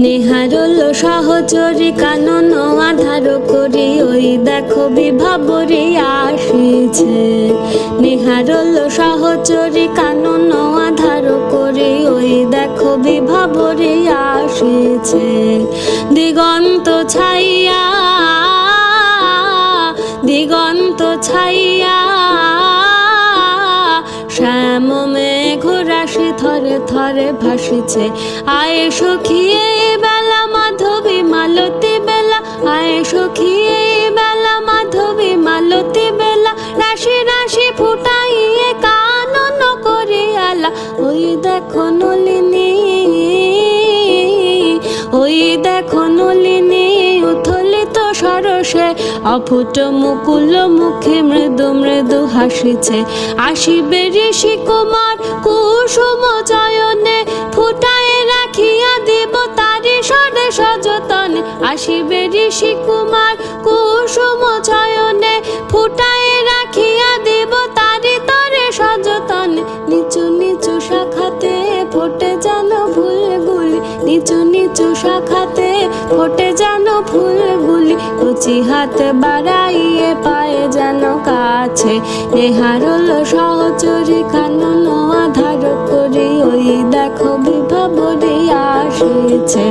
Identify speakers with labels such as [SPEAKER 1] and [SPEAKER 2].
[SPEAKER 1] নিহারল সহচরী কানন আধার করি ওই দেখো বিভাবরী আসিছে। নিহারল সহচরী কানন আধার করি ওই দেখো বিভাবরী আসিছে। দিগন্ত ছাইয়া দিগন্ত ছাইয়া শ্যাম মেঘ রাশি থরে থরে ভাসিছে। আয়ে সখী এই বেলা মাধবী মালতী বেলা, আয়ে সখী এই বেলা মাধবী মালতী বেলা, রাশি রাশি ফুটাইয়ে কানন করি আলা। ওই দেখো নলিনী, ওই দেখো নলিনী উথলিত সরসে, অফুট মুকুল মুখে মৃদু মৃদু হাসিছে। আসিবে ঋষি কুমার কুসুম চয়নে, ফুটায় রাখিয়া দিব তারি সরে সযতনে। আসিবে ঋষি কুমার কুসুম চয়নে, ফুটায় রাখিয়া দিব তারি তরে সযতনে। নিচু নিচু শাখাতে ফোটে যেন ফুলগুলি, নিচু নিচু শাখাতে ফোটে যেন ফুলগুলি, কচি হাত বাড়াইয়ে পায়ে যেন কাছে। নেহারল সহচরী কানন আধার করি ওই দেখো বিভাবরী আসিছে।